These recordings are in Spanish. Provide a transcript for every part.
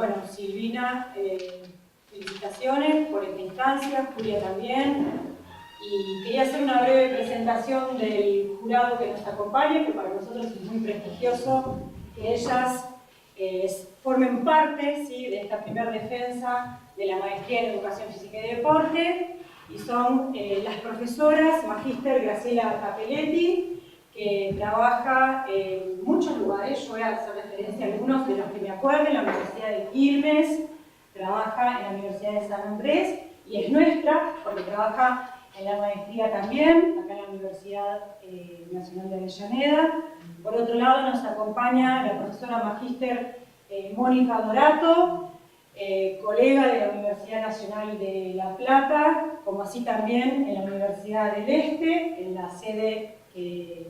Bueno, Silvina, felicitaciones por esta instancia, Julia también. Y quería hacer una breve presentación del jurado que nos acompaña, que para nosotros es muy prestigioso que ellas formen parte, ¿sí?, de esta primera defensa de la maestría en Educación Física y Deporte, y son las profesoras Magíster Graciela Capelletti, que trabaja en muchos lugares. Yo voy a hacer referencia a algunos de los que me acuerdo: en la Universidad de Quilmes, trabaja en la Universidad de San Andrés, y es nuestra, porque trabaja en la maestría también, acá en la Universidad Nacional de Avellaneda. Por otro lado nos acompaña la profesora Magíster Mónica Dorato, colega de la Universidad Nacional de La Plata, como así también en la Universidad del Este, en la sede que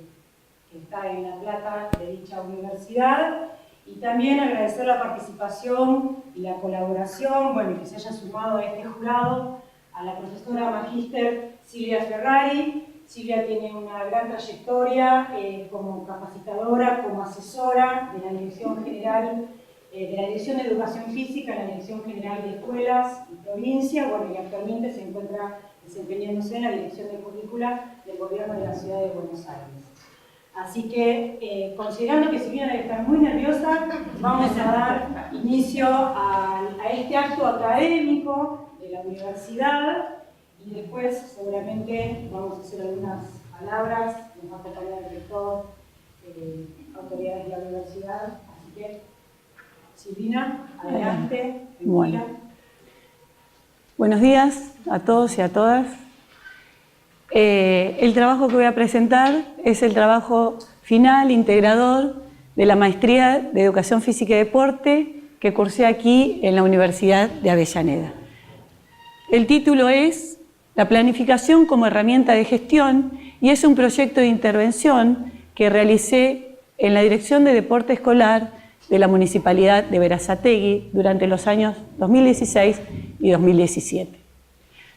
está en La Plata de dicha universidad. Y también agradecer la participación y la colaboración, bueno, y que se haya sumado a este jurado, a la profesora Magíster Silvia Ferrari. Silvia tiene una gran trayectoria como capacitadora, como asesora de la Dirección General, de la Dirección de Educación Física en la Dirección General de Escuelas y Provincia, bueno, y actualmente se encuentra desempeñándose en la Dirección de Currícula del Gobierno de la Ciudad de Buenos Aires. Así que, considerando que Silvina debe estar muy nerviosa, vamos a dar inicio a este acto académico de la universidad, y después seguramente vamos a hacer algunas palabras, nos va a acompañar el rector, autoridades de la universidad. Así que, Silvina, adelante. Bueno. Buenos días a todos y a todas. El trabajo que voy a presentar es el trabajo final, integrador, de la Maestría de Educación Física y Deporte que cursé aquí en la Universidad de Avellaneda. El título es La planificación como herramienta de gestión, y es un proyecto de intervención que realicé en la Dirección de Deporte Escolar de la Municipalidad de Berazategui durante los años 2016 y 2017.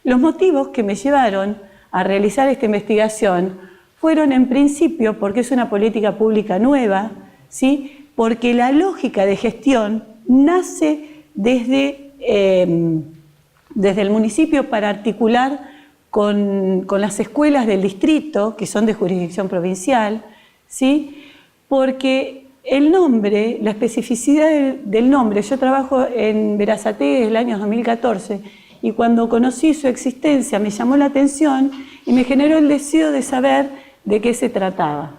Los motivos que me llevaron a realizar esta investigación fueron, en principio, porque es una política pública nueva, ¿sí?, porque la lógica de gestión nace desde el municipio para articular con las escuelas del distrito, que son de jurisdicción provincial, ¿sí?, porque el nombre, la especificidad del nombre, yo trabajo en Berazategui desde el año 2014, y cuando conocí su existencia me llamó la atención y me generó el deseo de saber de qué se trataba.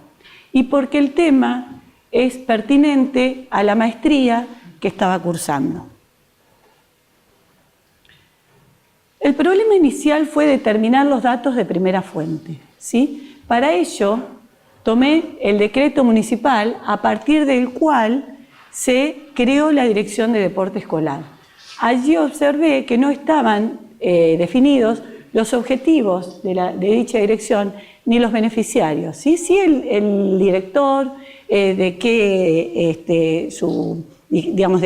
Y porque el tema es pertinente a la maestría que estaba cursando. El problema inicial fue determinar los datos de primera fuente, ¿sí? Para ello, tomé el decreto municipal a partir del cual se creó la Dirección de Deporte Escolar. Allí observé que no estaban definidos los objetivos de dicha dirección ni los beneficiarios. Sí, el director, de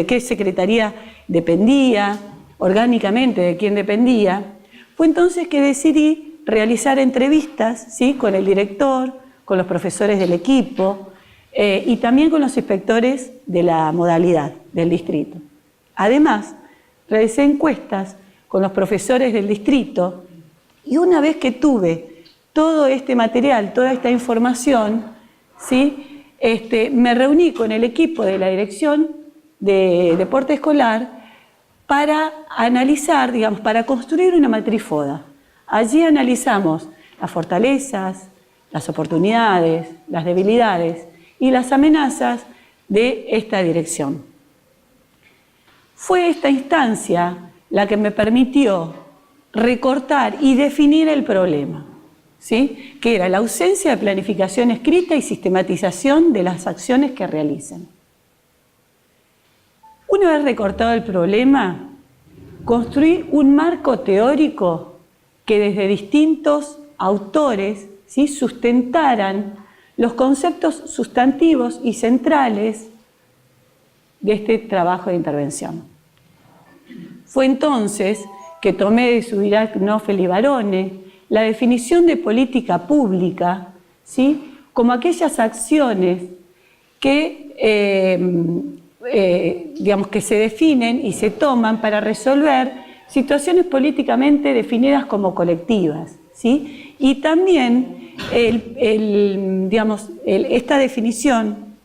qué secretaría dependía, orgánicamente de quién dependía. Fue entonces que decidí realizar entrevistas, ¿sí?, con el director, con los profesores del equipo y también con los inspectores de la modalidad del distrito. Además, realicé encuestas con los profesores del distrito, y una vez que tuve todo este material, toda esta información, ¿sí?, me reuní con el equipo de la Dirección de Deporte Escolar para analizar, para construir una matriz FODA. Allí analizamos las fortalezas, las oportunidades, las debilidades y las amenazas de esta dirección. Fue esta instancia la que me permitió recortar y definir el problema, ¿sí?, que era la ausencia de planificación escrita y sistematización de las acciones que realizan. Una vez recortado el problema, construí un marco teórico que desde distintos autores, ¿sí?, sustentaran los conceptos sustantivos y centrales de este trabajo de intervención. Fue entonces que tomé de Subirac, Knofel y Barone la definición de política pública, ¿sí?, como aquellas acciones que digamos, que se definen y se toman para resolver situaciones políticamente definidas como colectivas, ¿sí? Y también esta definición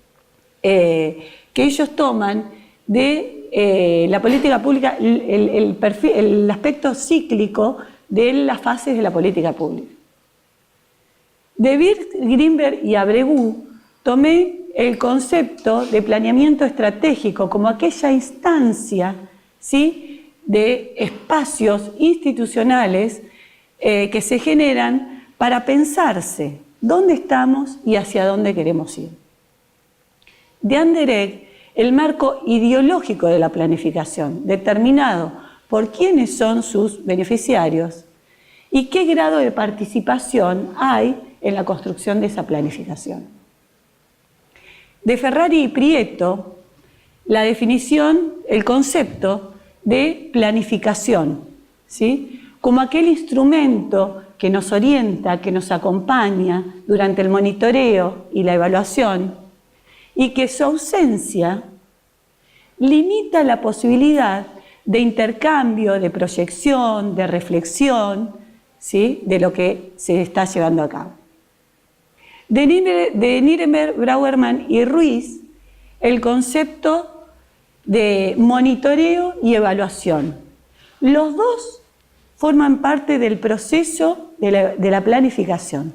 que ellos toman de la política pública, el aspecto cíclico de las fases de la política pública. De Birk, Greenberg y Abregu tomé el concepto de planeamiento estratégico como aquella instancia, ¿sí?, de espacios institucionales que se generan para pensarse dónde estamos y hacia dónde queremos ir. De Anderegg, el marco ideológico de la planificación, determinado por quiénes son sus beneficiarios y qué grado de participación hay en la construcción de esa planificación. De Ferrari y Prieto, la definición, el concepto de planificación, ¿sí?, como aquel instrumento que nos orienta, que nos acompaña durante el monitoreo y la evaluación, y que su ausencia limita la posibilidad de intercambio, de proyección, de reflexión, ¿sí?, de lo que se está llevando a cabo. De Nirenberg, Brauerman y Ruiz, el concepto de monitoreo y evaluación. Los dos forman parte del proceso de la planificación,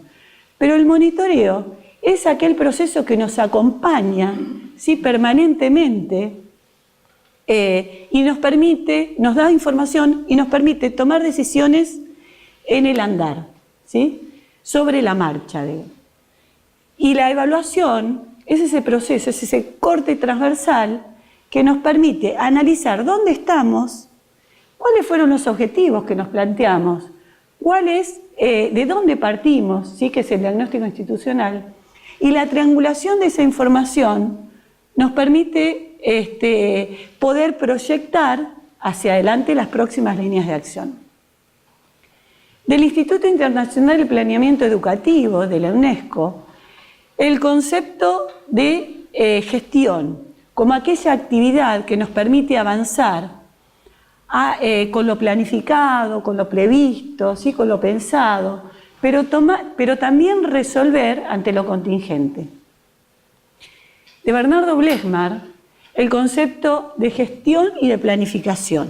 pero el monitoreo es aquel proceso que nos acompaña, ¿sí?, permanentemente y nos da información y nos permite tomar decisiones en el andar, ¿sí?, sobre la marcha, digamos. Y la evaluación es ese proceso, es ese corte transversal que nos permite analizar dónde estamos, cuáles fueron los objetivos que nos planteamos, de dónde partimos, ¿sí?, que es el diagnóstico institucional, y la triangulación de esa información nos permite poder proyectar hacia adelante las próximas líneas de acción. Del Instituto Internacional de Planeamiento Educativo de la UNESCO, el concepto de gestión, como aquella actividad que nos permite avanzar con lo planificado, con lo previsto, ¿sí?, con lo pensado, pero también resolver ante lo contingente. De Bernardo Blechmar, el concepto de gestión y de planificación.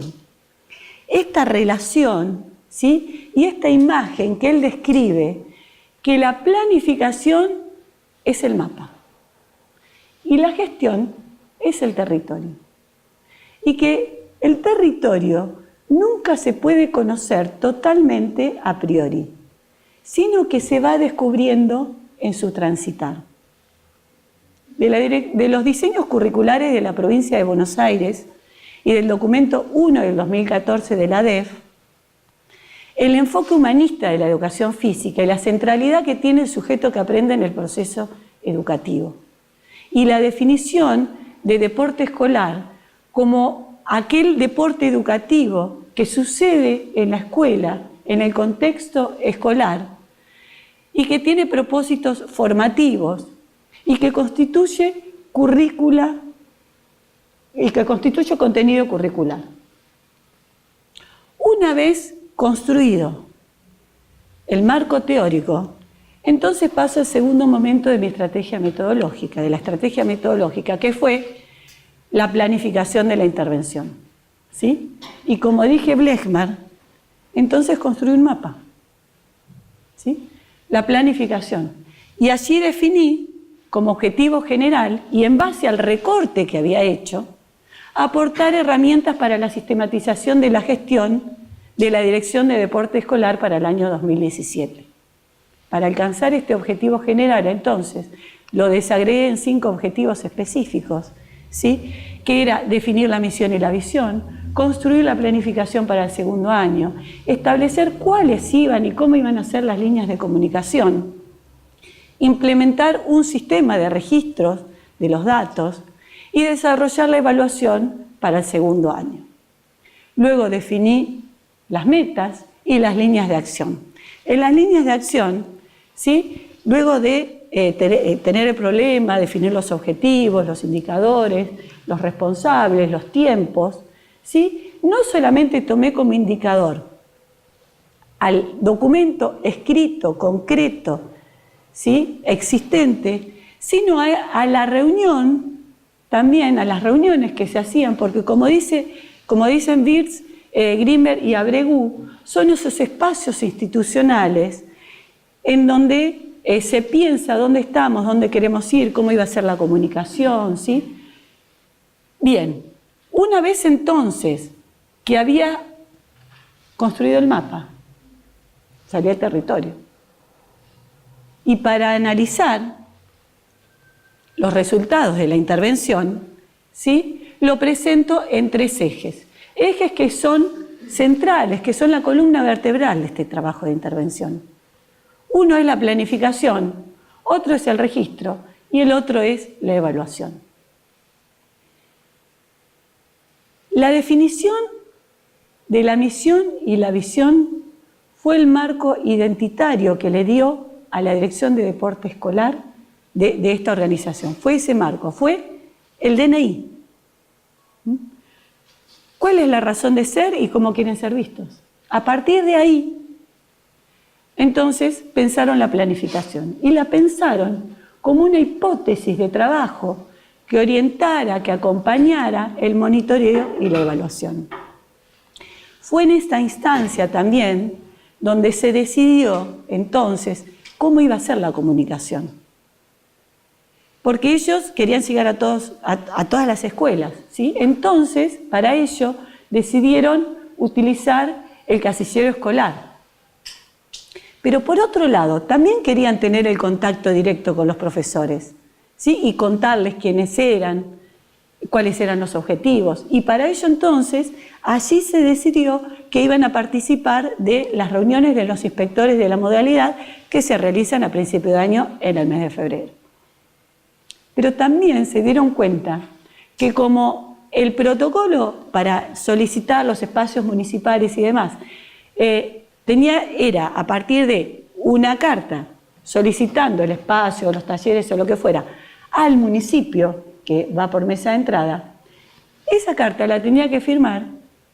Esta relación, ¿sí?, y esta imagen que él describe, que la planificación es el mapa y la gestión es el territorio. Y que el territorio nunca se puede conocer totalmente a priori, sino que se va descubriendo en su transitar. De los diseños curriculares de la provincia de Buenos Aires y del documento 1 del 2014 de la ADEF, el enfoque humanista de la educación física y la centralidad que tiene el sujeto que aprende en el proceso educativo. Y la definición de deporte escolar como aquel deporte educativo que sucede en la escuela, en el contexto escolar, y que tiene propósitos formativos y que constituye currícula y que constituye contenido curricular. Una vez construido el marco teórico, entonces paso al segundo momento de mi estrategia metodológica, de la estrategia metodológica, que fue la planificación de la intervención, ¿sí? Y como dije Blechmar, entonces construí un mapa, ¿sí?, la planificación. Y allí definí como objetivo general, y en base al recorte que había hecho, aportar herramientas para la sistematización de la gestión de la Dirección de Deporte Escolar para el año 2017. Para alcanzar este objetivo general, entonces, lo desagregué en 5 objetivos específicos, ¿sí?, que era definir la misión y la visión, construir la planificación para el segundo año, establecer cuáles iban y cómo iban a ser las líneas de comunicación, implementar un sistema de registros de los datos y desarrollar la evaluación para el segundo año. Luego definí las metas y las líneas de acción. En las líneas de acción, ¿sí?, luego de tener el problema, definir los objetivos, los indicadores, los responsables, los tiempos, ¿sí? No solamente tomé como indicador al documento escrito, concreto, ¿sí? Existente, sino a la reunión, también a las reuniones que se hacían, porque como dicen Wirtz, Grimberg y Abregu, son esos espacios institucionales en donde se piensa dónde estamos, dónde queremos ir, cómo iba a ser la comunicación, ¿sí? Bien, una vez entonces que había construido el mapa, salí al territorio. Y para analizar los resultados de la intervención, ¿sí? Lo presento en 3 ejes. Ejes que son centrales, que son la columna vertebral de este trabajo de intervención. Uno es la planificación, otro es el registro y el otro es la evaluación. La definición de la misión y la visión fue el marco identitario que le dio a la Dirección de Deporte Escolar de esta organización. Fue ese marco, fue el DNI. ¿Cuál es la razón de ser y cómo quieren ser vistos? A partir de ahí, entonces pensaron la planificación y la pensaron como una hipótesis de trabajo que orientara, que acompañara el monitoreo y la evaluación. Fue en esta instancia también donde se decidió entonces cómo iba a ser la comunicación. Porque ellos querían llegar a todas las escuelas, ¿sí? Entonces, para ello, decidieron utilizar el casillero escolar. Pero por otro lado, también querían tener el contacto directo con los profesores, ¿sí? Y contarles quiénes eran, cuáles eran los objetivos. Y para ello entonces, allí se decidió que iban a participar de las reuniones de los inspectores de la modalidad que se realizan a principio de año en el mes de febrero. Pero también se dieron cuenta que como el protocolo para solicitar los espacios municipales y demás era a partir de una carta solicitando el espacio, los talleres o lo que fuera al municipio que va por mesa de entrada, esa carta la tenía que firmar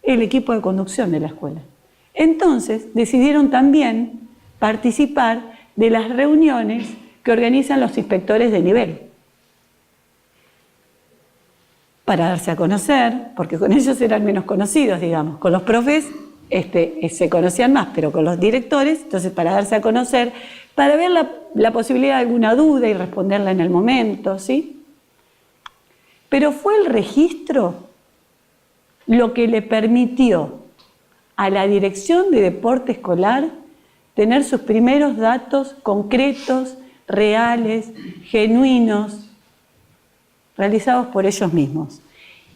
el equipo de conducción de la escuela. Entonces decidieron también participar de las reuniones que organizan los inspectores de nivel, para darse a conocer, porque con ellos eran menos conocidos, digamos. Con los profes se conocían más, pero con los directores, entonces para darse a conocer, para ver la posibilidad de alguna duda y responderla en el momento, ¿sí? Pero fue el registro lo que le permitió a la Dirección de Deporte Escolar tener sus primeros datos concretos, reales, genuinos, realizados por ellos mismos.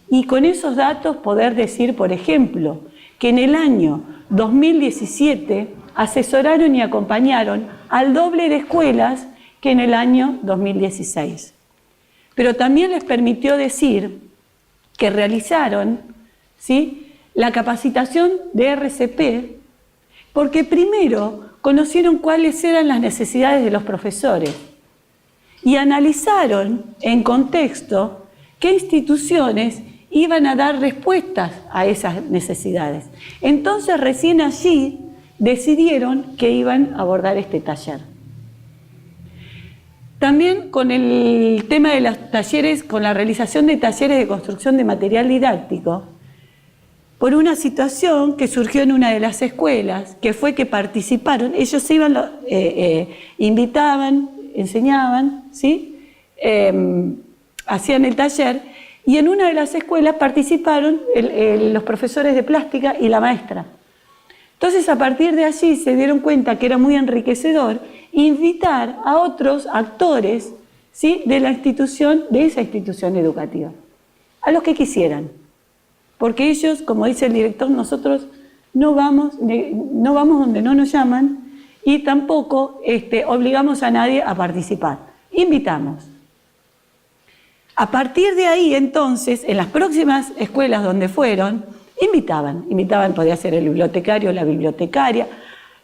Y con esos datos poder decir, por ejemplo, que en el año 2017 asesoraron y acompañaron al doble de escuelas que en el año 2016. Pero también les permitió decir que realizaron, ¿sí?, la capacitación de RCP, porque primero conocieron cuáles eran las necesidades de los profesores y analizaron en contexto qué instituciones iban a dar respuestas a esas necesidades. Entonces recién allí decidieron que iban a abordar este taller. También con el tema de los talleres, con la realización de talleres de construcción de material didáctico, por una situación que surgió en una de las escuelas, que fue que participaron, ellos se iban, invitaban, enseñaban, ¿sí? Hacían el taller, y en una de las escuelas participaron los profesores de plástica y la maestra. Entonces, a partir de allí se dieron cuenta que era muy enriquecedor invitar a otros actores, ¿sí?, de esa institución educativa, a los que quisieran. Porque ellos, como dice el director, nosotros no vamos donde no nos llaman y tampoco obligamos a nadie a participar. Invitamos. A partir de ahí, entonces, en las próximas escuelas donde fueron, invitaban, podía ser el bibliotecario o la bibliotecaria,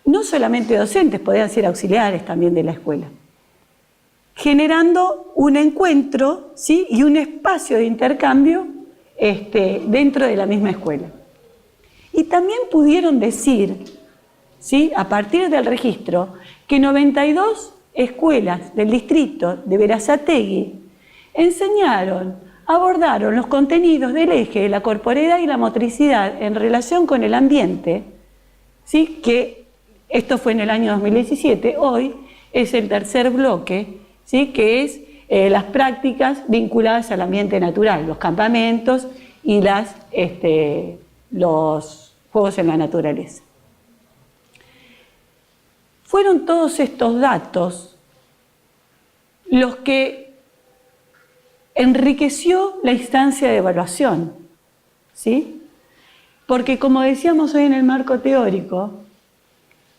no solamente docentes, podían ser auxiliares también de la escuela. generando un encuentro, ¿sí?, y un espacio de intercambio dentro de la misma escuela. Y también pudieron decir, ¿sí?, a partir del registro, que 92 escuelas del distrito de Berazategui abordaron los contenidos del eje de la corporeidad y la motricidad en relación con el ambiente, ¿sí?, que esto fue en el año 2017, hoy es el tercer bloque, ¿sí?, que es las prácticas vinculadas al ambiente natural, los campamentos y los juegos en la naturaleza. Fueron todos estos datos los que enriqueció la instancia de evaluación, ¿sí? Porque, como decíamos hoy en el marco teórico,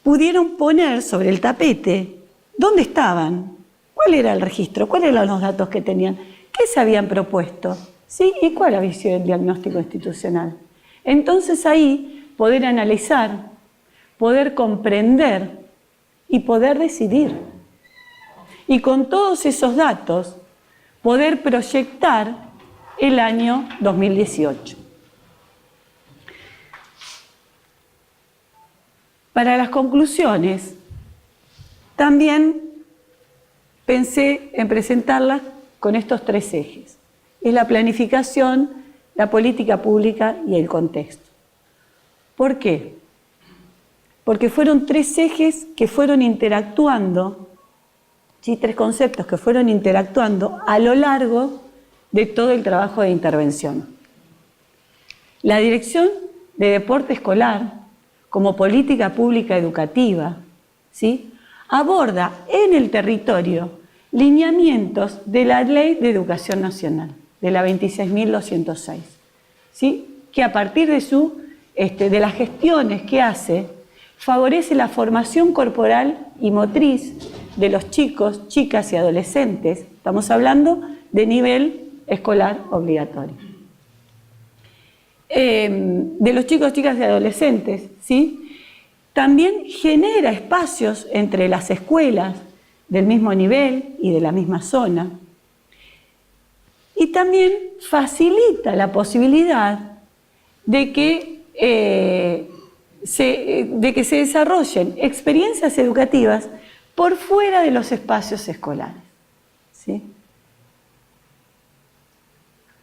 pudieron poner sobre el tapete dónde estaban, cuál era el registro, cuáles eran los datos que tenían, qué se habían propuesto, ¿sí?, y cuál había sido el diagnóstico institucional. Entonces ahí poder analizar, poder comprender y poder decidir. Y con todos esos datos poder proyectar el año 2018. Para las conclusiones, también pensé en presentarlas con estos tres ejes. Es la planificación, la política pública y el contexto. ¿Por qué? Porque fueron tres ejes que fueron interactuando, ¿sí?, tres conceptos que fueron interactuando a lo largo de todo el trabajo de intervención. La dirección de deporte escolar como política pública educativa, ¿sí?, aborda en el territorio lineamientos de la Ley de Educación Nacional, de la 26.206, ¿sí?, que a partir de las gestiones que hace, favorece la formación corporal y motriz de los chicos, chicas y adolescentes. Estamos hablando de nivel escolar obligatorio. De los chicos, chicas y adolescentes, ¿sí? También genera espacios entre las escuelas del mismo nivel y de la misma zona. Y también facilita la posibilidad de que se desarrollen experiencias educativas por fuera de los espacios escolares, ¿sí?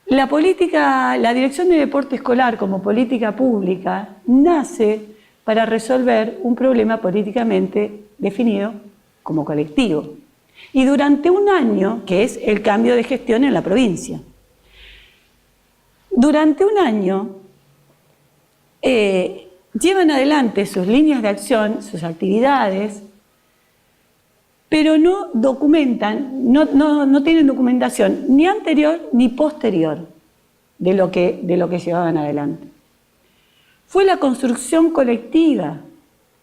La Dirección de Deporte Escolar como política pública nace para resolver un problema políticamente definido como colectivo. Y durante un año, que es el cambio de gestión en la provincia, durante un año llevan adelante sus líneas de acción, sus actividades, pero no documentan, no tienen documentación ni anterior ni posterior de lo que llevaban adelante. Fue la construcción colectiva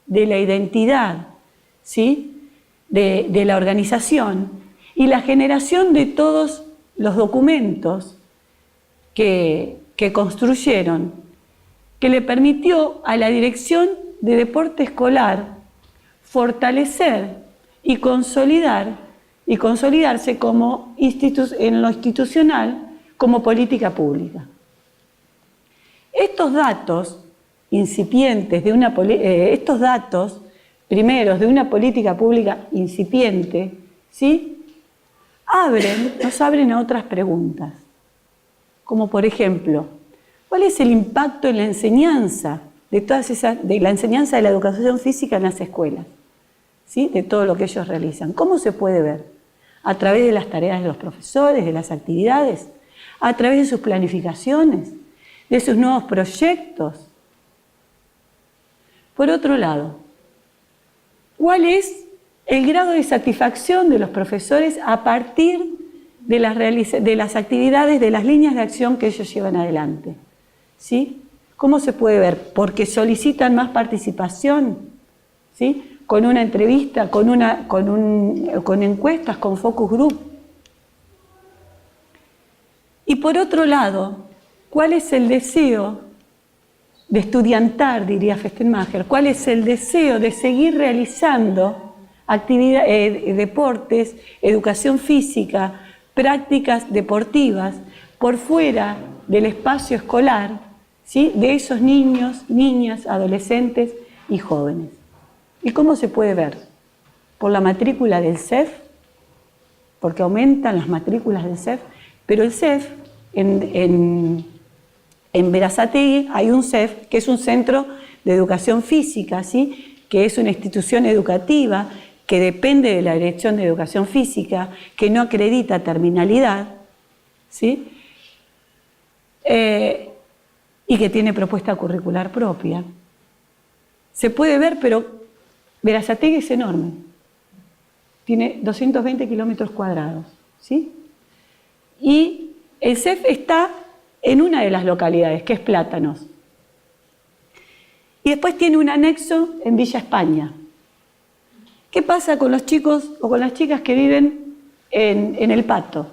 de la identidad, ¿sí?, de la organización y la generación de todos los documentos que construyeron, que le permitió a la Dirección de Deporte Escolar fortalecer y consolidarse como en lo institucional como política pública. Estos datos incipientes estos datos primeros de una política pública incipiente, ¿sí?, nos abren a otras preguntas, como por ejemplo, ¿cuál es el impacto en la enseñanza de la enseñanza de la educación física en las escuelas? ¿Sí?, de todo lo que ellos realizan. ¿Cómo se puede ver? A través de las tareas de los profesores, de las actividades, a través de sus planificaciones, de sus nuevos proyectos. Por otro lado, ¿cuál es el grado de satisfacción de los profesores a partir de las actividades, de las líneas de acción que ellos llevan adelante? ¿Sí? ¿Cómo se puede ver? Porque solicitan más participación, ¿sí?, con una entrevista, con encuestas, con focus group. Y por otro lado, ¿cuál es el deseo de estudiantar, diría Festenmacher? ¿Cuál es el deseo de seguir realizando deportes, educación física, prácticas deportivas por fuera del espacio escolar, ¿sí?, de esos niños, niñas, adolescentes y jóvenes. ¿Y cómo se puede ver? Por la matrícula del CEF, porque aumentan las matrículas del CEF, pero el CEF, en Berazategui hay un CEF, que es un centro de educación física, ¿sí?, que es una institución educativa que depende de la Dirección de Educación Física, que no acredita terminalidad, ¿sí?, y que tiene propuesta curricular propia. Se puede ver, pero Berazategui es enorme. Tiene 220 kilómetros cuadrados, ¿sí? Y el CEF está en una de las localidades, que es Plátanos. Y después tiene un anexo en Villa España. ¿Qué pasa con los chicos o con las chicas que viven en El Pato?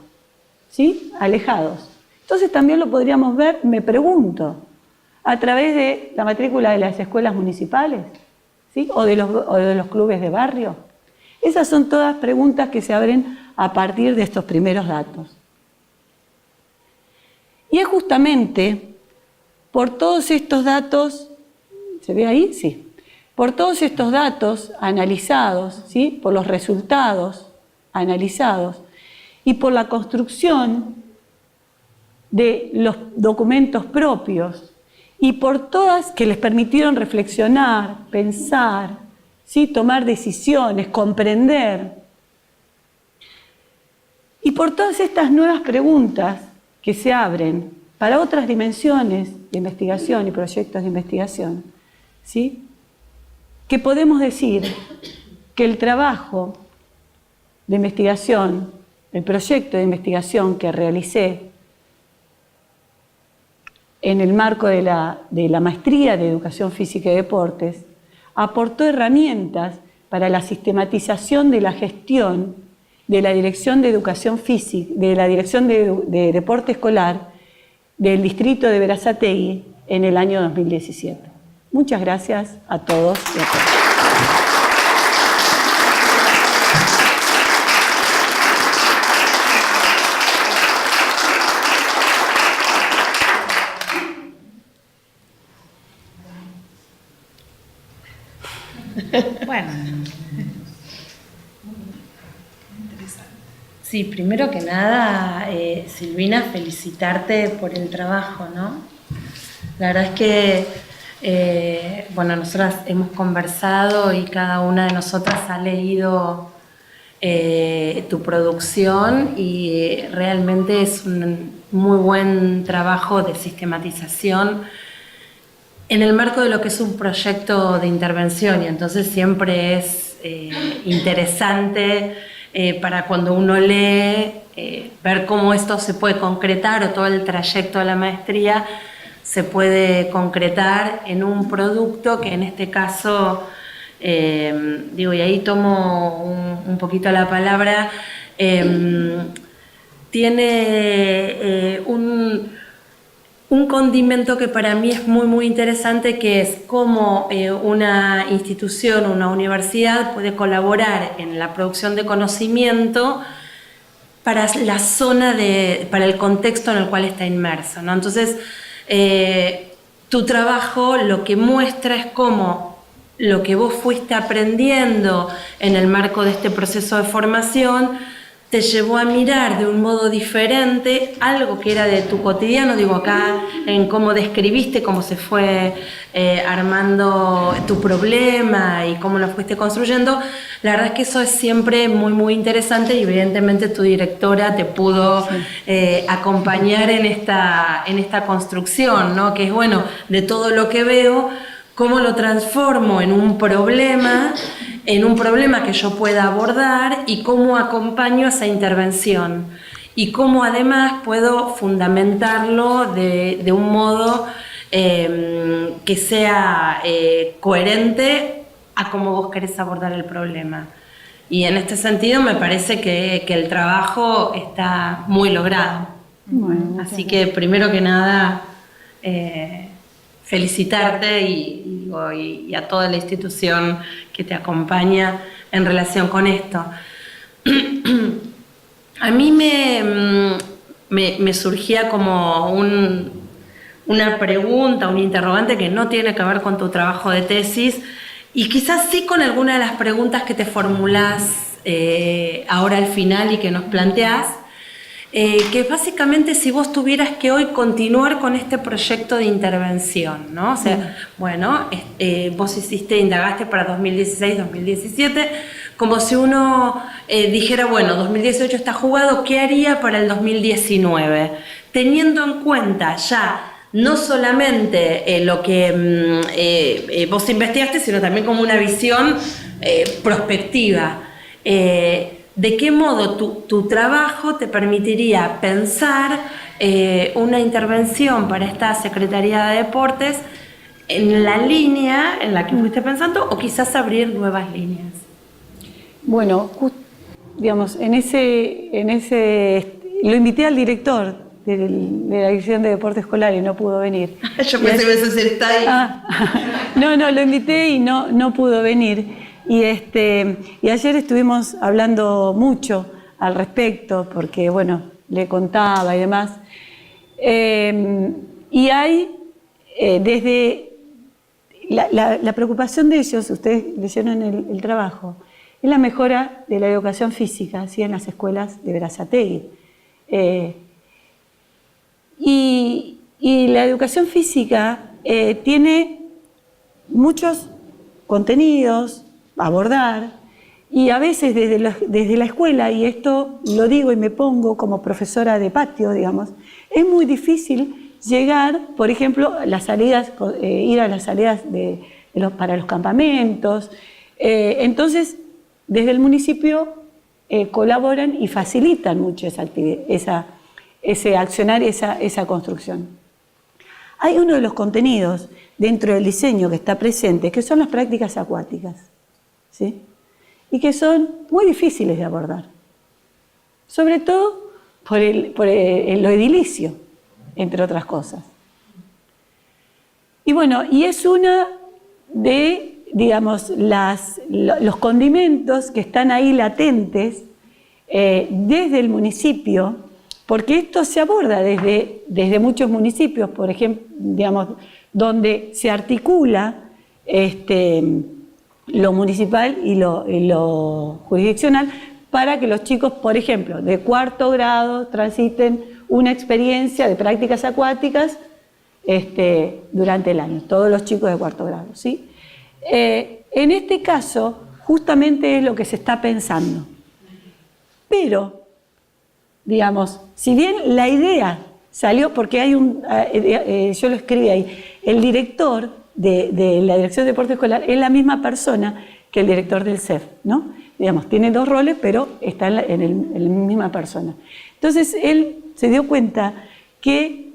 ¿Sí? Alejados. Entonces también lo podríamos ver, me pregunto, a través de la matrícula de las escuelas municipales, ¿sí?, o de los clubes de barrio. Esas son todas preguntas que se abren a partir de estos primeros datos. Y es justamente por todos estos datos, ¿se ve ahí? Sí. Por todos estos datos analizados, ¿sí?, por los resultados analizados y por la construcción de los documentos propios y por todas que les permitieron reflexionar, pensar, ¿sí?, tomar decisiones, comprender. Y por todas estas nuevas preguntas que se abren para otras dimensiones de investigación y proyectos de investigación, ¿sí?, que podemos decir que el trabajo de investigación, el proyecto de investigación que realicé en el marco de la Maestría de Educación Física y Deportes, aportó herramientas para la sistematización de la gestión de la Dirección de Educación Física, de la Dirección de Deporte Escolar del distrito de Berazategui en el año 2017. Muchas gracias a todos y a todas. Bueno, sí, primero que nada, Silvina, felicitarte por el trabajo, ¿no? La verdad es que, bueno, nosotras hemos conversado y cada una de nosotras ha leído tu producción y realmente es un muy buen trabajo de sistematización en el marco de lo que es un proyecto de intervención, y entonces siempre es interesante para cuando uno lee, ver cómo esto se puede concretar o todo el trayecto de la maestría se puede concretar en un producto que en este caso, digo, y ahí tomo un poquito la palabra, tiene un condimento que para mí es muy, muy interesante, que es cómo una institución, una universidad puede colaborar en la producción de conocimiento para la zona, para el contexto en el cual está inmerso, ¿no? Entonces, tu trabajo lo que muestra es cómo lo que vos fuiste aprendiendo en el marco de este proceso de formación te llevó a mirar de un modo diferente algo que era de tu cotidiano, digo acá en cómo describiste cómo se fue armando tu problema y cómo lo fuiste construyendo. La verdad es que eso es siempre muy, muy interesante y evidentemente tu directora te pudo acompañar en esta construcción, ¿no? Que es, bueno, de todo lo que veo, cómo lo transformo en un problema que yo pueda abordar y cómo acompaño esa intervención y cómo además puedo fundamentarlo de un modo que sea coherente a cómo vos querés abordar el problema. Y en este sentido me parece que el trabajo está muy logrado. Bueno, así que primero que nada felicitarte y digo, y a toda la institución que te acompaña en relación con esto. A mí me surgía como una pregunta, un interrogante que no tiene que ver con tu trabajo de tesis y quizás sí con alguna de las preguntas que te formulás ahora al final y que nos planteás, que básicamente si vos tuvieras que hoy continuar con este proyecto de intervención, ¿no? O sea, bueno, vos indagaste para 2016-2017, como si uno dijera, bueno, 2018 está jugado, ¿qué haría para el 2019? Teniendo en cuenta ya no solamente lo que vos investigaste, sino también como una visión prospectiva. ¿De qué modo tu trabajo te permitiría pensar una intervención para esta Secretaría de Deportes en la línea en la que fuiste pensando o quizás abrir nuevas líneas? Bueno, digamos, en ese lo invité al director de la Dirección de Deporte Escolar y no pudo venir. Yo pensé que eso está ahí. No, lo invité y no pudo venir. Y ayer estuvimos hablando mucho al respecto, porque bueno, le contaba y demás. Y hay desde la preocupación de ellos, ustedes leyeron el trabajo, es la mejora de la educación física, ¿sí? En las escuelas de Berazategui. Y la educación física tiene muchos contenidos a abordar y a veces desde la escuela, y esto lo digo y me pongo como profesora de patio, digamos, es muy difícil llegar, por ejemplo, las salidas, ir a las salidas para los campamentos. Entonces, desde el municipio colaboran y facilitan mucho ese accionar, esa construcción. Hay uno de los contenidos dentro del diseño que está presente, que son las prácticas acuáticas, ¿sí? Y que son muy difíciles de abordar, sobre todo por lo edilicio, entre otras cosas. Y bueno, y es una de, digamos, los condimentos que están ahí latentes desde el municipio, porque esto se aborda desde muchos municipios, por ejemplo, digamos, donde se articula lo municipal y lo jurisdiccional para que los chicos, por ejemplo, de cuarto grado transiten una experiencia de prácticas acuáticas durante el año, todos los chicos de cuarto grado, ¿sí? En este caso, justamente es lo que se está pensando. Pero, digamos, si bien la idea salió, porque hay yo lo escribí ahí, el director de la Dirección de Deporte Escolar es la misma persona que el director del CEF, ¿no? Digamos, tiene dos roles, pero está en la misma persona. Entonces, él se dio cuenta que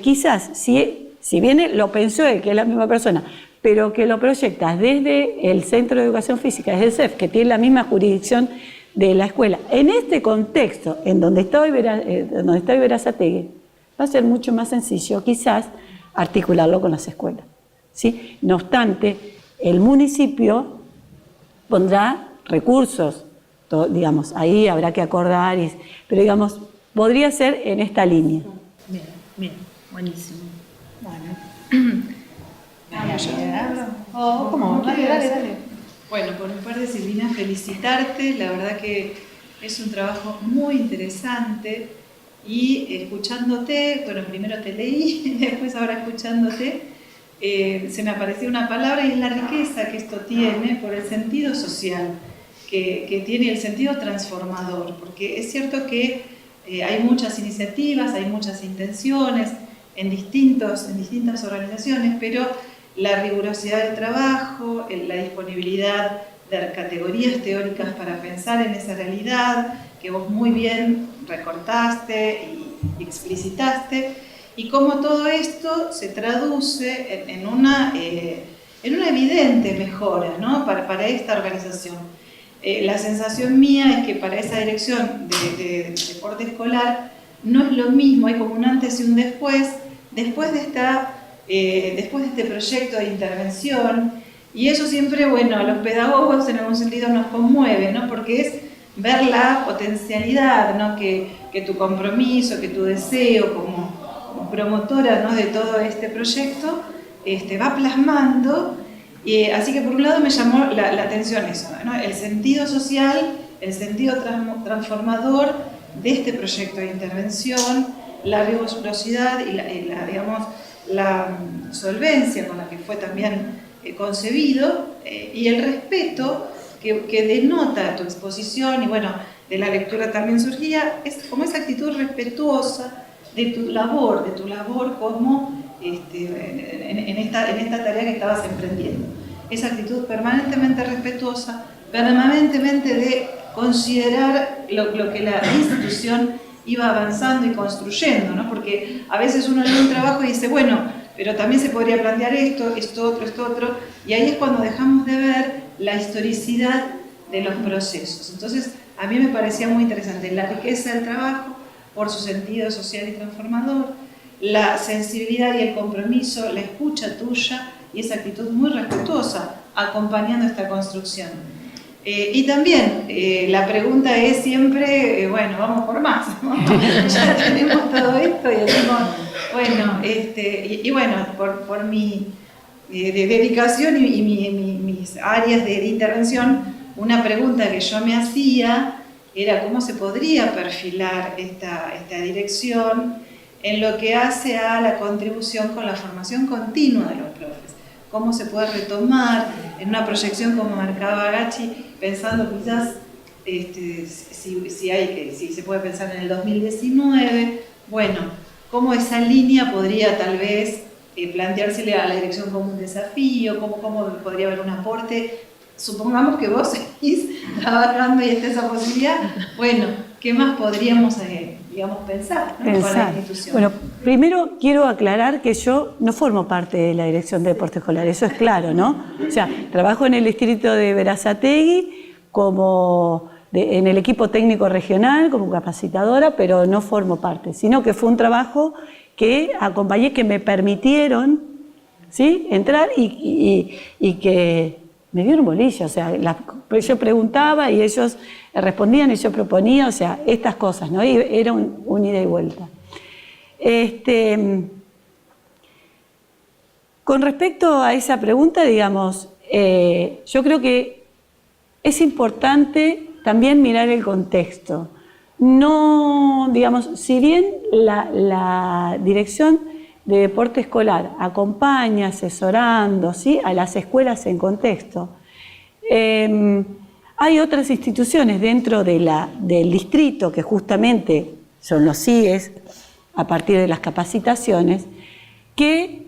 quizás, si bien lo pensó él, que es la misma persona, pero que lo proyectas desde el Centro de Educación Física, desde el CEF, que tiene la misma jurisdicción de la escuela, en este contexto, en donde está Berazategui, va a ser mucho más sencillo quizás articularlo con las escuelas, ¿sí? No obstante, el municipio pondrá recursos, digamos, ahí habrá que acordar, pero digamos, podría ser en esta línea. Bien, buenísimo. Bueno. ¿Cómo? Dale. Bueno, por mi parte, Silvina, felicitarte. La verdad que es un trabajo muy interesante y escuchándote, bueno, primero te leí, después ahora escuchándote, se me apareció una palabra y es la riqueza que esto tiene por el sentido social, que tiene el sentido transformador, porque es cierto que hay muchas iniciativas, hay muchas intenciones en distintas organizaciones, pero la rigurosidad del trabajo, la disponibilidad de categorías teóricas para pensar en esa realidad, que vos muy bien recortaste y explicitaste, y cómo todo esto se traduce en una evidente mejora, ¿no? para esta organización. La sensación mía es que para esa dirección de deporte escolar no es lo mismo, hay como un antes y un después de esta después de este proyecto de intervención, y eso siempre, bueno, a los pedagogos en algún sentido nos conmueve, ¿no? Porque es ver la potencialidad, ¿no? que tu compromiso, que tu deseo como promotora, ¿no? de todo este proyecto va plasmando. Así que por un lado me llamó la atención eso, ¿no? El sentido social, el sentido transformador de este proyecto de intervención, la rigurosidad y la solvencia con la que fue también concebido, y el respeto que denota tu exposición, y bueno, de la lectura también surgía, es como esa actitud respetuosa de tu labor como en esta tarea que estabas emprendiendo. Esa actitud permanentemente respetuosa, permanentemente de considerar lo que la institución iba avanzando y construyendo, ¿no? Porque a veces uno lee un trabajo y dice, bueno, pero también se podría plantear esto otro, y ahí es cuando dejamos de ver la historicidad de los procesos. Entonces, a mí me parecía muy interesante la riqueza del trabajo por su sentido social y transformador, la sensibilidad y el compromiso, la escucha tuya y esa actitud muy respetuosa acompañando esta construcción. Y también la pregunta es siempre, bueno, vamos por más, ¿no? Ya tenemos todo esto y decimos, bueno, y bueno, por mi dedicación y mis áreas de intervención, una pregunta que yo me hacía era cómo se podría perfilar esta dirección en lo que hace a la contribución con la formación continua de los profes. Cómo se puede retomar en una proyección como marcaba Gachi, pensando quizás si se puede pensar en el 2019, bueno, cómo esa línea podría tal vez planteársele a la dirección como un desafío, cómo podría haber un aporte. Supongamos que vos seguís trabajando y está esa posibilidad, bueno, ¿qué más podríamos pensar, ¿no? Con la institución? Bueno, primero quiero aclarar que yo no formo parte de la Dirección de Deporte Escolar, eso es claro, ¿no? O sea, trabajo en el distrito de Berazategui en el equipo técnico regional como capacitadora, pero no formo parte, sino que fue un trabajo que acompañé, que me permitieron, ¿sí?, entrar y que me dieron bolilla, o sea, yo preguntaba y ellos respondían y yo proponía, o sea, estas cosas, ¿no? Y era un ida y vuelta. Con respecto a esa pregunta, digamos, yo creo que es importante también mirar el contexto. No, digamos, si bien la Dirección de Deporte Escolar acompaña, asesorando, ¿sí?, a las escuelas en contexto, hay otras instituciones dentro del distrito que justamente son los CIES, a partir de las capacitaciones, que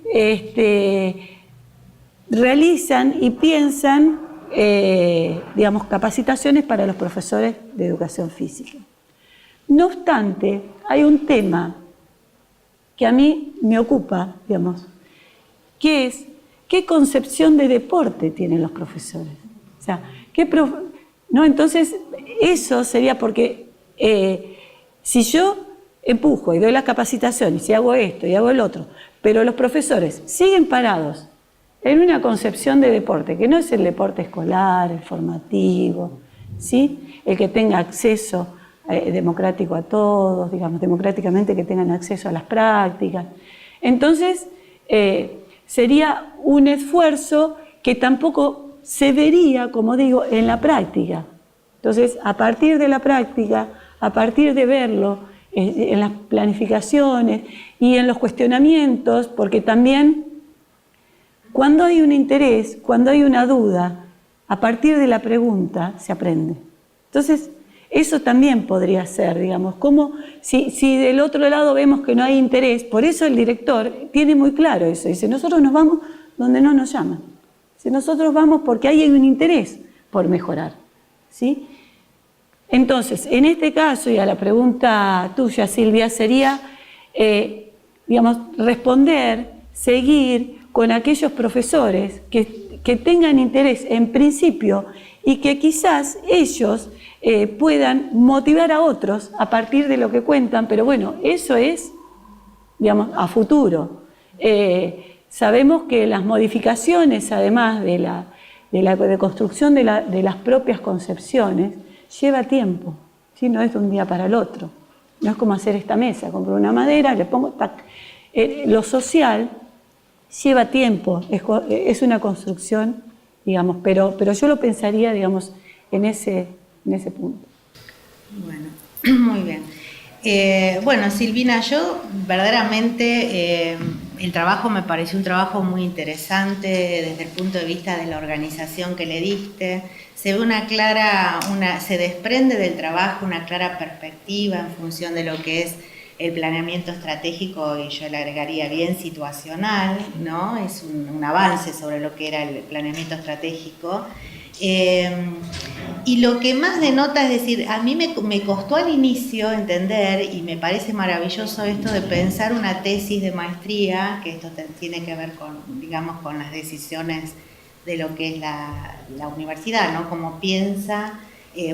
realizan y piensan, digamos, capacitaciones para los profesores de educación física. No obstante, hay un tema que a mí me ocupa, digamos, que es qué concepción de deporte tienen los profesores. O sea, ¿no? Entonces, eso sería porque si yo empujo y doy la capacitación y si hago esto y hago el otro, pero los profesores siguen parados en una concepción de deporte, que no es el deporte escolar, el formativo, ¿sí?, el que tenga acceso democrático a todos, digamos, democráticamente que tengan acceso a las prácticas. Entonces, sería un esfuerzo que tampoco se vería, como digo, en la práctica. Entonces, a partir de la práctica, a partir de verlo en las planificaciones y en los cuestionamientos, porque también cuando hay un interés, cuando hay una duda, a partir de la pregunta se aprende. Entonces, eso también podría ser, digamos, como si del otro lado vemos que no hay interés, por eso el director tiene muy claro eso, dice, nosotros nos vamos donde no nos llaman, si nosotros vamos porque ahí hay un interés por mejorar, ¿sí? Entonces, en este caso, y a la pregunta tuya, Silvia, sería, digamos, responder, seguir con aquellos profesores que tengan interés en principio y que quizás ellos puedan motivar a otros a partir de lo que cuentan, pero bueno, eso es, digamos, a futuro. Sabemos que las modificaciones, además de la construcción de las propias concepciones, lleva tiempo, ¿sí? No es de un día para el otro. No es como hacer esta mesa, compro una madera, le pongo tac. Lo social lleva tiempo, es una construcción, digamos, pero yo lo pensaría, digamos, en ese punto. Bueno, muy bien. Bueno, Silvina, yo verdaderamente el trabajo me pareció un trabajo muy interesante desde el punto de vista de la organización que le diste. Se ve se desprende del trabajo una clara perspectiva en función de lo que es el planeamiento estratégico, y yo le agregaría bien situacional, ¿no? Es un avance sobre lo que era el planeamiento estratégico. Y lo que más denota, es decir, a mí me costó al inicio entender, y me parece maravilloso esto de pensar una tesis de maestría, que esto tiene que ver con, digamos, con las decisiones de lo que es la universidad, ¿no? Cómo piensa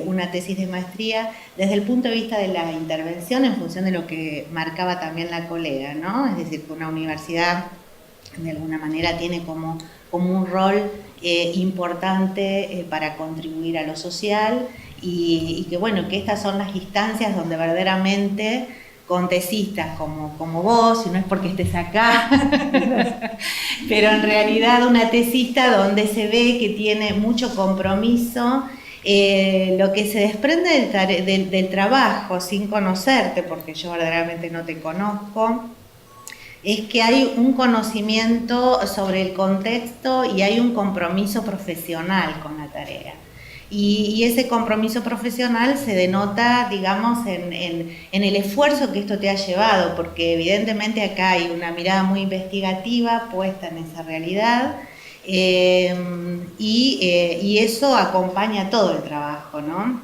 una tesis de maestría desde el punto de vista de la intervención en función de lo que marcaba también la colega, ¿no? Es decir, que una universidad de alguna manera tiene como un rol importante para contribuir a lo social y que bueno, que estas son las instancias donde verdaderamente con tesistas como vos, y no es porque estés acá, pero en realidad una tesista donde se ve que tiene mucho compromiso, lo que se desprende del trabajo sin conocerte, porque yo verdaderamente no te conozco, es que hay un conocimiento sobre el contexto y hay un compromiso profesional con la tarea. Y ese compromiso profesional se denota, digamos, en el esfuerzo que esto te ha llevado, porque evidentemente acá hay una mirada muy investigativa puesta en esa realidad, y eso acompaña todo el trabajo, ¿no?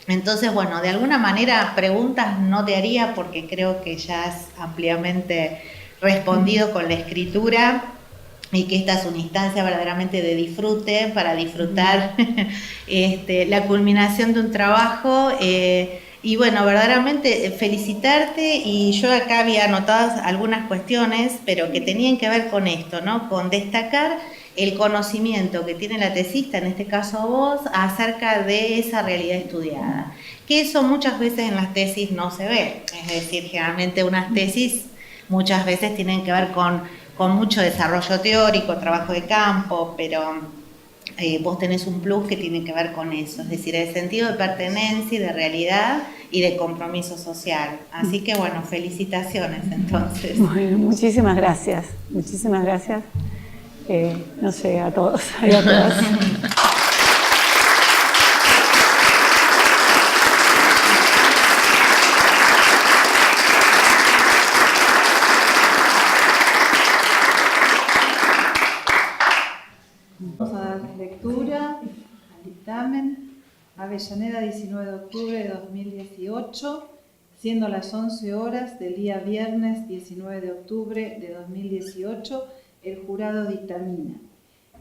Entonces, bueno, de alguna manera preguntas no te haría porque creo que ya has ampliamente respondido con la escritura, y que esta es una instancia verdaderamente de disfrute, para disfrutar la culminación de un trabajo. Y bueno, verdaderamente felicitarte, y yo acá había anotado algunas cuestiones, pero que tenían que ver con esto, ¿no? Con destacar el conocimiento que tiene la tesista, en este caso vos, acerca de esa realidad estudiada. Que eso muchas veces en las tesis no se ve, es decir, generalmente unas tesis muchas veces tienen que ver con mucho desarrollo teórico, trabajo de campo, pero vos tenés un plus que tiene que ver con eso, es decir, el sentido de pertenencia y de realidad y de compromiso social. Así que bueno, felicitaciones entonces. Bueno, muchísimas gracias, muchísimas gracias. No sé, a todos y a todas. Vamos a dar lectura al dictamen. Avellaneda, 19 de octubre de 2018, siendo las 11 horas del día viernes 19 de octubre de 2018, el jurado dictamina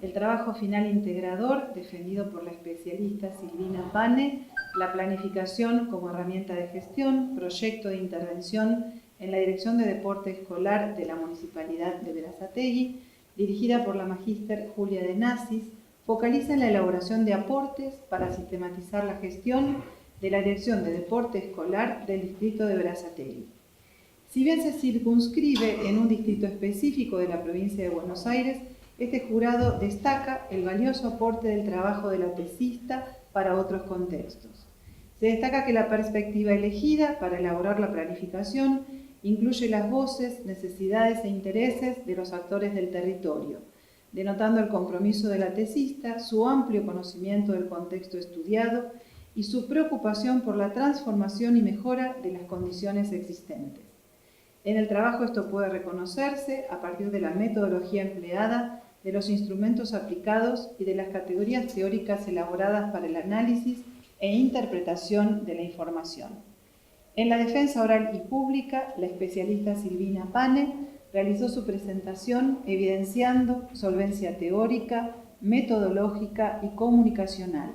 el trabajo final integrador defendido por la especialista Silvina Pane, la planificación como herramienta de gestión, proyecto de intervención en la Dirección de Deporte Escolar de la Municipalidad de Berazategui, dirigida por la magíster Julia de Nasis, focaliza en la elaboración de aportes para sistematizar la gestión de la Dirección de Deporte Escolar del Distrito de Berazategui. Si bien se circunscribe en un distrito específico de la provincia de Buenos Aires, este jurado destaca el valioso aporte del trabajo de la tesista para otros contextos. Se destaca que la perspectiva elegida para elaborar la planificación incluye las voces, necesidades e intereses de los actores del territorio, denotando el compromiso de la tesista, su amplio conocimiento del contexto estudiado y su preocupación por la transformación y mejora de las condiciones existentes. En el trabajo esto puede reconocerse a partir de la metodología empleada, de los instrumentos aplicados y de las categorías teóricas elaboradas para el análisis e interpretación de la información. En la defensa oral y pública, la especialista Silvina Pane realizó su presentación evidenciando solvencia teórica, metodológica y comunicacional,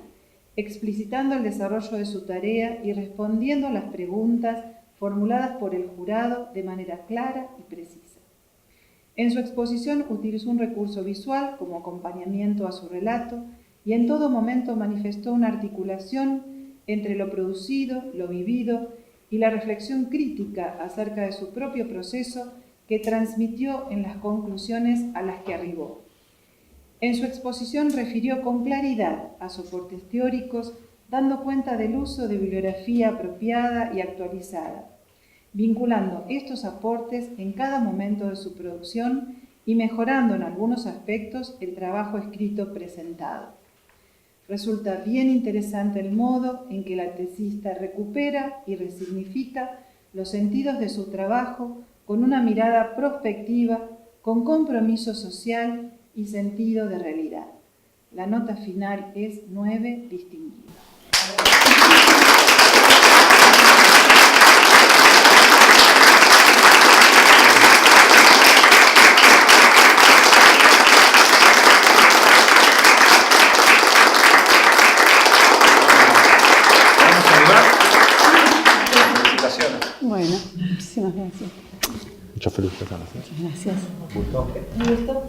explicitando el desarrollo de su tarea y respondiendo a las preguntas formuladas por el jurado de manera clara y precisa. En su exposición utilizó un recurso visual como acompañamiento a su relato y en todo momento manifestó una articulación entre lo producido, lo vivido y la reflexión crítica acerca de su propio proceso que transmitió en las conclusiones a las que arribó. En su exposición refirió con claridad a soportes teóricos, dando cuenta del uso de bibliografía apropiada y actualizada, vinculando estos aportes en cada momento de su producción y mejorando en algunos aspectos el trabajo escrito presentado. Resulta bien interesante el modo en que la tesista recupera y resignifica los sentidos de su trabajo con una mirada prospectiva, con compromiso social y sentido de realidad. La nota final es 9 distinguido. Bueno, muchísimas gracias. Muchas felicitaciones. Muchas gracias. ¿Un gusto?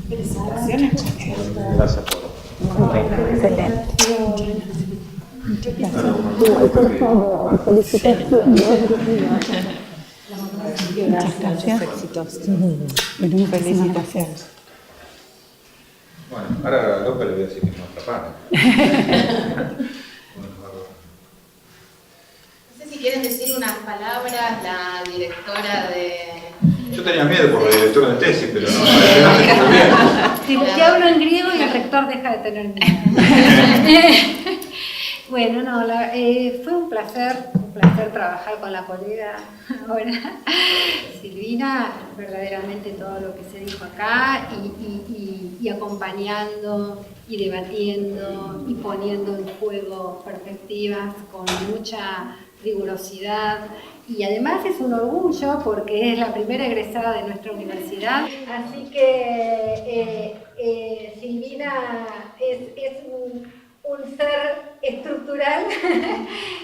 Felicitaciones. Gracias por... Excelente. Muchas gracias. Bueno, muchísimas gracias. Bueno, ahora a López le voy a decir que no atraparon. No sé si quieren decir unas palabras, la directora de... Yo tenía miedo por la directora de tesis, pero no muy bien. Te hablo en griego y el rector deja de tener miedo. Bueno, no, fue un placer trabajar con la colega ahora, Silvina, verdaderamente todo lo que se dijo acá y acompañando y debatiendo y poniendo en juego perspectivas con mucha rigurosidad. Y además es un orgullo porque es la primera egresada de nuestra universidad. Así que Silvina es un ser estructural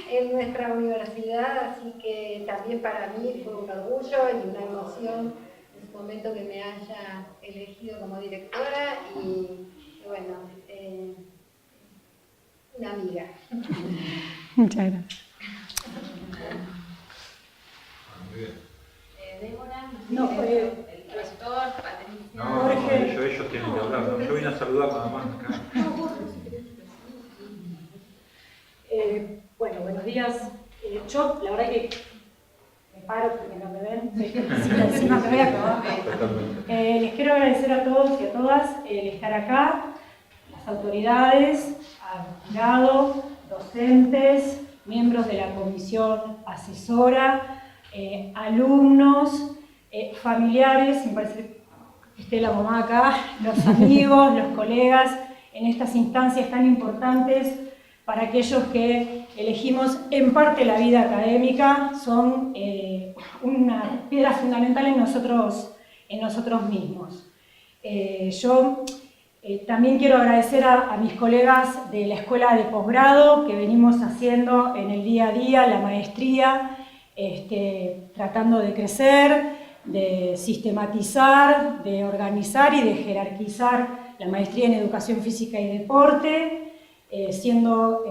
en nuestra universidad, así que también para mí fue un orgullo y una emoción en su momento que me haya elegido como directora y bueno, una amiga. Muchas gracias. Muy bien. Débora, No, el rector, Patricia. No, ellos tienen que hablar. ¿No? Yo vine a saludar nada más acá. Bueno, buenos días. Yo, la verdad que me paro porque no me ven, encima me voy a acabar. Les quiero agradecer a todos y a todas el estar acá, las autoridades, al jurado, docentes, miembros de la comisión asesora, alumnos, familiares, me parece que esté la mamá acá, los amigos, los colegas, en estas instancias tan importantes para aquellos que elegimos en parte la vida académica, son una piedra fundamental en nosotros mismos. Yo también quiero agradecer a mis colegas de la Escuela de Posgrado que venimos haciendo en el día a día, la maestría, tratando de crecer, de sistematizar, de organizar y de jerarquizar la maestría en Educación Física y Deporte, siendo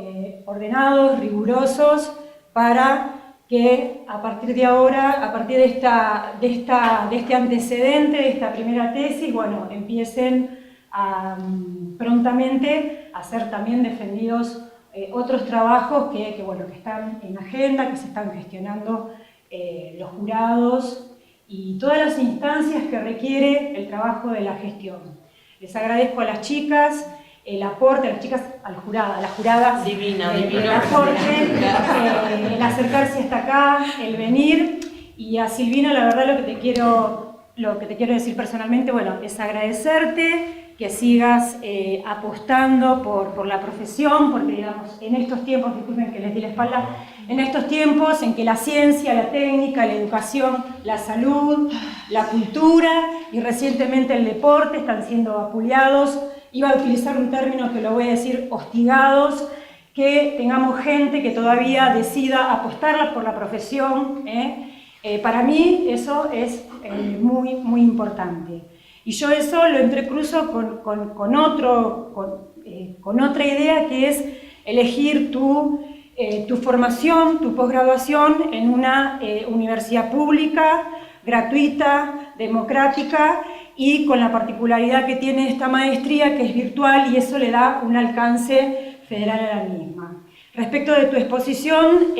ordenados, rigurosos, para que a partir de ahora, a partir de este antecedente, de esta primera tesis, bueno, empiecen prontamente a ser también defendidos otros trabajos que están en agenda, que se están gestionando los jurados y todas las instancias que requiere el trabajo de la gestión. Les agradezco a las chicas el aporte, a las chicas, a la jurada, Divino, el aporte, el acercarse hasta acá, el venir, y a Silvina, la verdad, lo que te quiero decir personalmente, bueno, es agradecerte, que sigas apostando por la profesión, porque digamos, en estos tiempos, disculpen que les di la espalda, en estos tiempos en que la ciencia, la técnica, la educación, la salud, la cultura y recientemente el deporte están siendo vapuleados, iba a utilizar un término que lo voy a decir, hostigados, que tengamos gente que todavía decida apostar por la profesión, Para mí eso es muy, muy importante. Y yo eso lo entrecruzo con otra idea, que es elegir tu formación, tu posgraduación en una universidad pública, gratuita, democrática, y con la particularidad que tiene esta maestría, que es virtual, y eso le da un alcance federal a la misma. Respecto de tu exposición,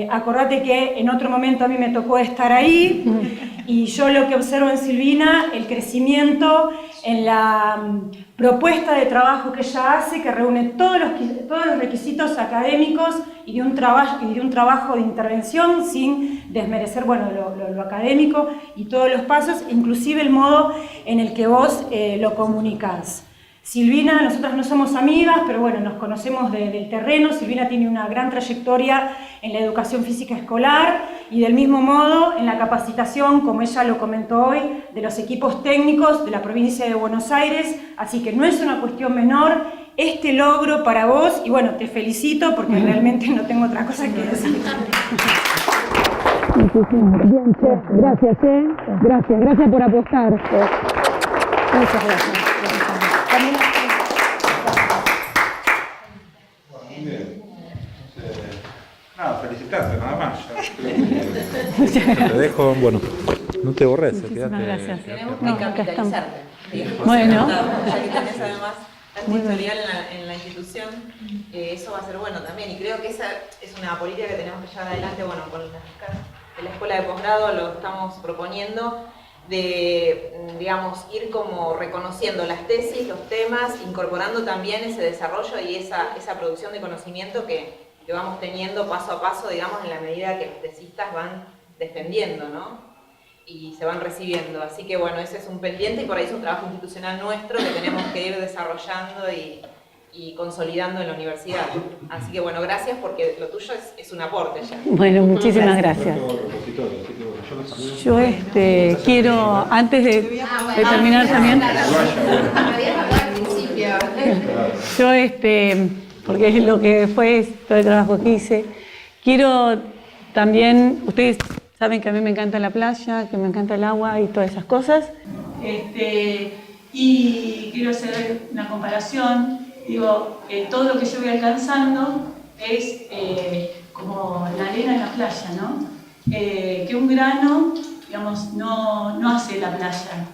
acordate que en otro momento a mí me tocó estar ahí, y yo lo que observo en Silvina, el crecimiento en la propuesta de trabajo que ella hace, que reúne todos los requisitos académicos y de un trabajo de intervención, sin desmerecer, bueno, lo académico y todos los pasos, inclusive el modo en el que vos lo comunicás. Silvina, nosotras no somos amigas, pero bueno, nos conocemos del terreno. Silvina tiene una gran trayectoria en la educación física escolar y del mismo modo en la capacitación, como ella lo comentó hoy, de los equipos técnicos de la provincia de Buenos Aires, así que no es una cuestión menor este logro para vos, y bueno, te felicito porque realmente no tengo otra cosa que decir. Bien, gracias, gracias por apostar. Muchas gracias. Muy bien. Nada, felicitarte, nada más. Te dejo, bueno, no te borres. Muchísimas gracias. Tenemos No, que acá estamos. capitalizarte. Bueno. Ya que tenés además tanto Muy bien. historial en la institución, eso va a ser bueno también. Y creo que esa es una política que tenemos que llevar adelante, bueno, con la escuela de posgrado lo estamos proponiendo, de, digamos, ir como reconociendo las tesis, los temas, incorporando también ese desarrollo y esa producción de conocimiento que vamos teniendo paso a paso, digamos, en la medida que los tesistas van defendiendo, ¿no? Y se van recibiendo. Así que bueno, ese es un pendiente y por ahí es un trabajo institucional nuestro que tenemos que ir desarrollando y consolidando en la universidad. Así que bueno, gracias porque lo tuyo es un aporte ya. Bueno, muchísimas gracias. Yo quiero, antes de terminar también, Habías hablado al principio. yo porque es lo que fue todo el trabajo que hice, quiero también, ustedes saben que a mí me encanta la playa, que me encanta el agua y todas esas cosas, y quiero hacer una comparación. Digo, todo lo que yo voy alcanzando es como la arena en la playa, ¿no? Que un grano, digamos, no hace la playa,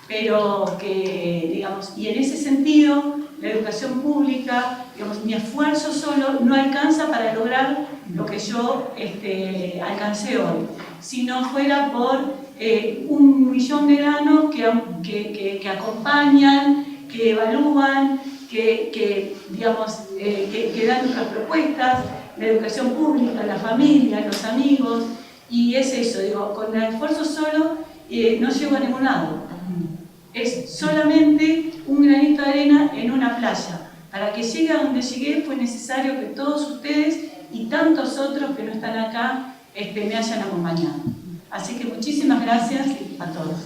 pero que, digamos, y en ese sentido, la educación pública, digamos, mi esfuerzo solo no alcanza para lograr lo que yo alcancé hoy, si no fuera por 1.000.000 de granos que acompañan, que evalúan, que dan nuestras propuestas, la educación pública, la familia, los amigos, y es eso, digo, con el esfuerzo solo no llego a ningún lado. Es solamente un granito de arena en una playa. Para que llegue a donde llegué fue necesario que todos ustedes y tantos otros que no están acá me hayan acompañado. Así que muchísimas gracias a todos.